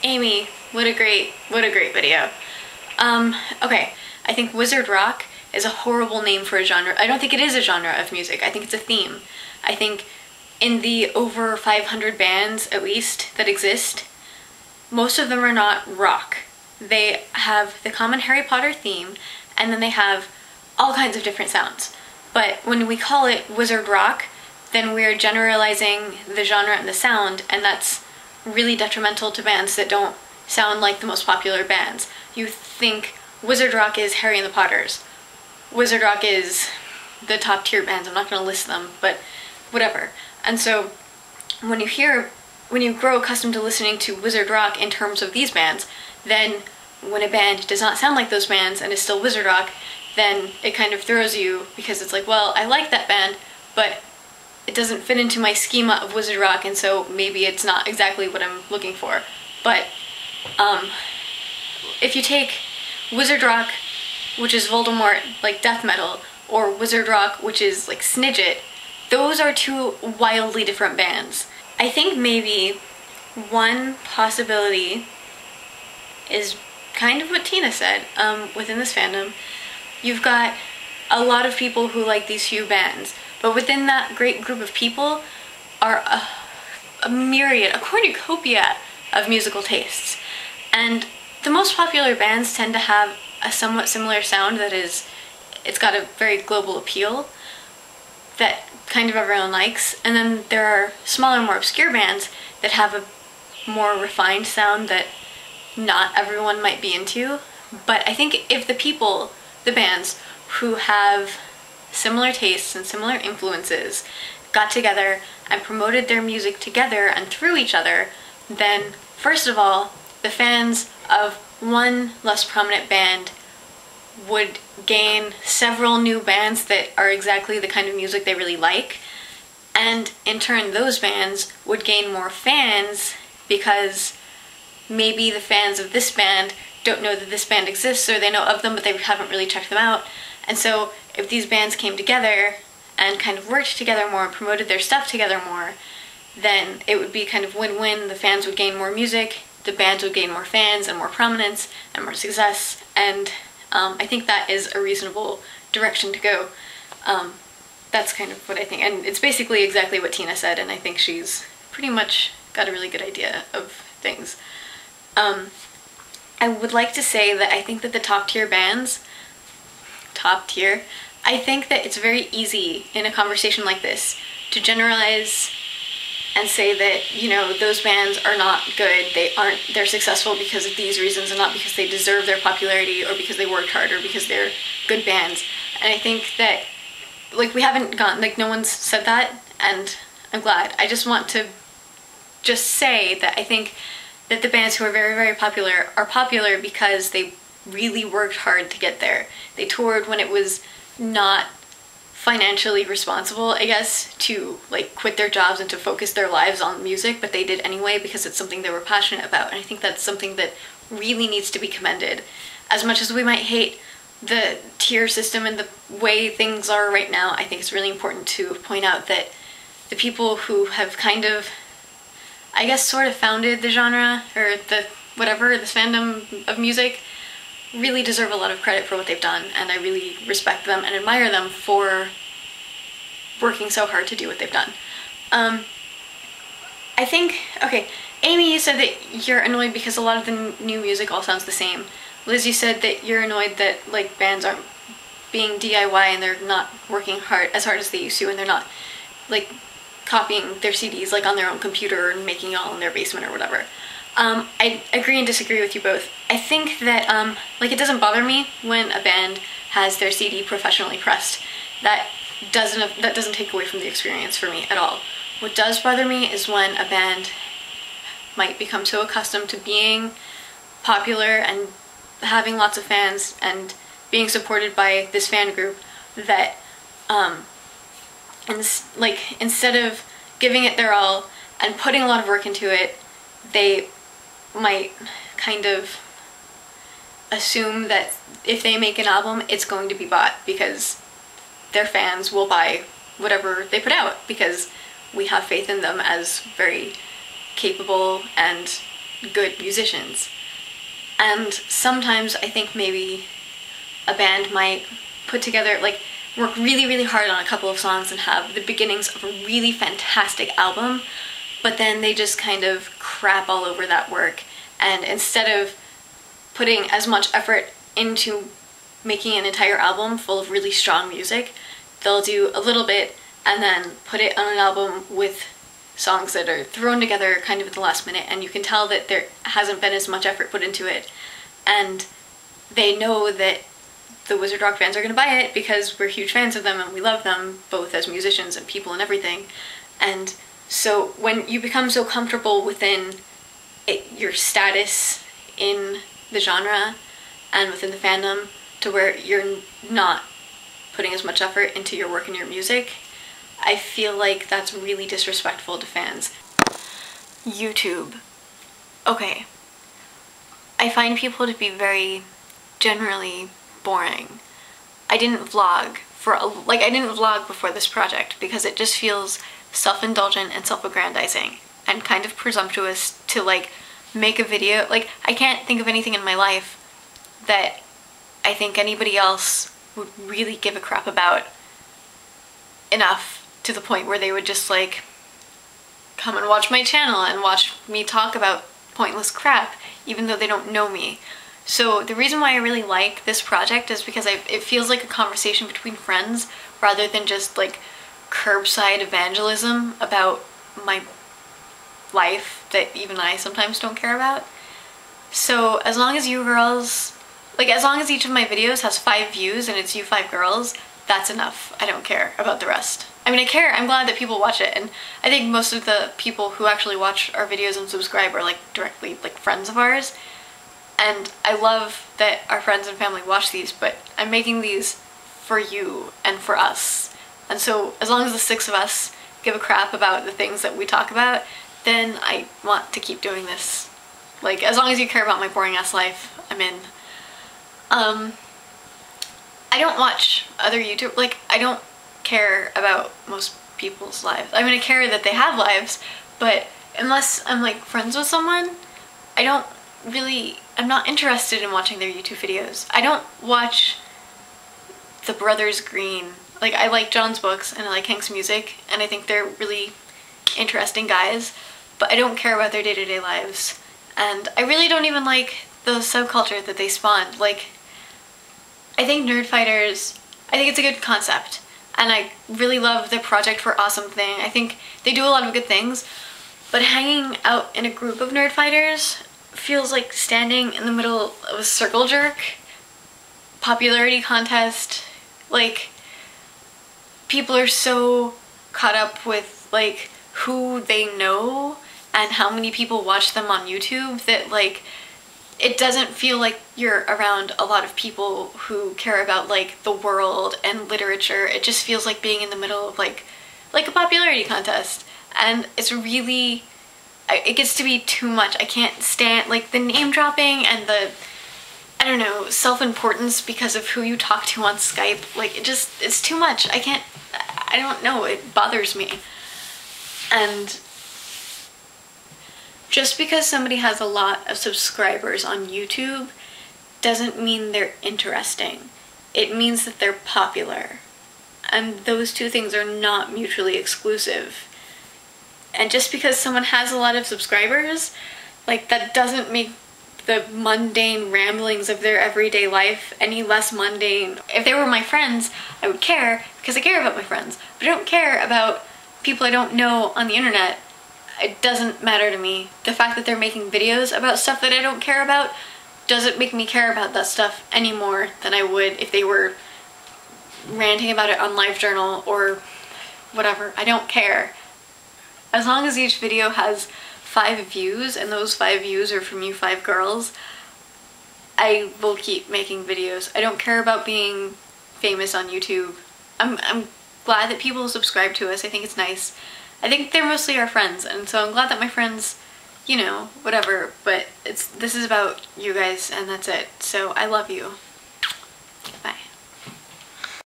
Amy, what a great video. Okay, I think wizard rock is a horrible name for a genre. I don't think it is a genre of music. I think it's a theme. I think in the over 500 bands, at least, that exist, most of them are not rock. They have the common Harry Potter theme, and then they have all kinds of different sounds. But when we call it wizard rock, then we're generalizing the genre and the sound, and that's really detrimental to bands that don't sound like the most popular bands. You think wizard rock is Harry and the Potters. Wizard rock is the top tier bands. I'm not going to list them, but whatever. And so when you grow accustomed to listening to wizard rock in terms of these bands, then when a band does not sound like those bands and is still wizard rock, then it kind of throws you, because it's like, well, I like that band, but it doesn't fit into my schema of wizard rock, and so maybe it's not exactly what I'm looking for. But if you take wizard rock, which is Voldemort, like death metal, or wizard rock, which is like Snidget, those are two wildly different bands. I think maybe one possibility is kind of what Tina said. Within this fandom, you've got a lot of people who like these few bands, but within that great group of people are a myriad, a cornucopia of musical tastes. And the most popular bands tend to have a somewhat similar sound that is, it's got a very global appeal that kind of everyone likes. And then there are smaller, more obscure bands that have a more refined sound that not everyone might be into. But I think if the bands who have similar tastes and similar influences got together and promoted their music together and through each other, then first of all, the fans of one less prominent band would gain several new bands that are exactly the kind of music they really like, and in turn those bands would gain more fans because maybe the fans of this band don't know that this band exists, or they know of them but they haven't really checked them out. And so if these bands came together and kind of worked together more and promoted their stuff together more, then it would be kind of win-win. The fans would gain more music, the bands would gain more fans and more prominence and more success, and I think that is a reasonable direction to go. That's kind of what I think, and it's basically exactly what Tina said, and I think she's pretty much got a really good idea of things. I would like to say that I think that the top tier bands, I think that it's very easy in a conversation like this to generalize and say that, you know, those bands are not good, they're successful because of these reasons and not because they deserve their popularity or because they worked hard or because they're good bands. And I think that, like, we haven't gone, like, no one's said that, and I'm glad. I just want to just say that I think that the bands who are very, very popular are popular because they really worked hard to get there. They toured when it was not financially responsible, I guess, to like quit their jobs and to focus their lives on music, but they did anyway because it's something they were passionate about. And I think that's something that really needs to be commended. As much as we might hate the tier system and the way things are right now, I think it's really important to point out that the people who have kind of, I guess, sort of founded the genre, or the whatever, this fandom of music, really deserve a lot of credit for what they've done, and I really respect them and admire them for working so hard to do what they've done. I think, okay, Amy, you said that you're annoyed because a lot of the new music all sounds the same. Liz, you said that you're annoyed that, like, bands aren't being DIY and they're not working as hard as they used to, and they're not, like, copying their CDs, like, on their own computer and making it all in their basement or whatever. I agree and disagree with you both. I think that, like, it doesn't bother me when a band has their CD professionally pressed. That doesn't take away from the experience for me at all. What does bother me is when a band might become so accustomed to being popular and having lots of fans and being supported by this fan group that, instead of giving it their all and putting a lot of work into it, they might kind of assume that if they make an album, it's going to be bought because their fans will buy whatever they put out because we have faith in them as very capable and good musicians. And sometimes I think maybe a band might put together, like, work really, really hard on a couple of songs and have the beginnings of a really fantastic album, but then they just kind of crap all over that work. And instead of putting as much effort into making an entire album full of really strong music, they'll do a little bit and then put it on an album with songs that are thrown together kind of at the last minute, and you can tell that there hasn't been as much effort put into it. And they know that the Wizard Rock fans are going to buy it because we're huge fans of them and we love them both as musicians and people and everything. And so when you become so comfortable within your status in the genre and within the fandom to where you're not putting as much effort into your work and your music, I feel like that's really disrespectful to fans. YouTube. Okay. I find people to be very generally boring. I didn't vlog I didn't vlog before this project because it just feels self-indulgent and self-aggrandizing and kind of presumptuous to like make a video. Like, I can't think of anything in my life that I think anybody else would really give a crap about enough to the point where they would just like come and watch my channel and watch me talk about pointless crap even though they don't know me. So the reason why I really like this project is because it feels like a conversation between friends rather than just like curbside evangelism about my life that even I sometimes don't care about. So as long as you girls, like as long as each of my videos has 5 views and it's you 5 girls, that's enough. I don't care about the rest. I mean, I care. I'm glad that people watch it, and I think most of the people who actually watch our videos and subscribe are like directly like friends of ours. And I love that our friends and family watch these, but I'm making these for you and for us. And so as long as the 6 of us give a crap about the things that we talk about, then I want to keep doing this. Like, as long as you care about my boring ass life, I'm in. I don't watch other YouTube, like, I don't care about most people's lives. I mean, I care that they have lives, but unless I'm like friends with someone, I'm not interested in watching their YouTube videos. I don't watch the Brothers Green. Like, I like John's books and I like Hank's music and I think they're really interesting guys, but I don't care about their day-to-day lives. And I really don't even like the subculture that they spawned. Like, I think Nerdfighters, I think it's a good concept. And I really love the Project for Awesome thing. I think they do a lot of good things, but hanging out in a group of Nerdfighters feels like standing in the middle of a circle jerk popularity contest. Like, people are so caught up with like who they know and how many people watch them on YouTube that like it doesn't feel like you're around a lot of people who care about like the world and literature. It just feels like being in the middle of like a popularity contest, and it's really, it gets to be too much. I can't stand like the name dropping and the, I don't know, self-importance because of who you talk to on Skype. Like, it's too much. I don't know, it bothers me. And just because somebody has a lot of subscribers on YouTube doesn't mean they're interesting. It means that they're popular. And those two things are not mutually exclusive. And just because someone has a lot of subscribers, like, that doesn't make the mundane ramblings of their everyday life any less mundane. If they were my friends, I would care because I care about my friends. But I don't care about people I don't know on the internet. It doesn't matter to me. The fact that they're making videos about stuff that I don't care about doesn't make me care about that stuff any more than I would if they were ranting about it on LiveJournal or whatever. I don't care. As long as each video has 5 views and those 5 views are from you 5 girls, I will keep making videos. I don't care about being famous on YouTube. I'm glad that people subscribe to us. I think it's nice. I think they're mostly our friends, and so I'm glad that my friends, you know, whatever, but this is about you guys and that's it. So I love you.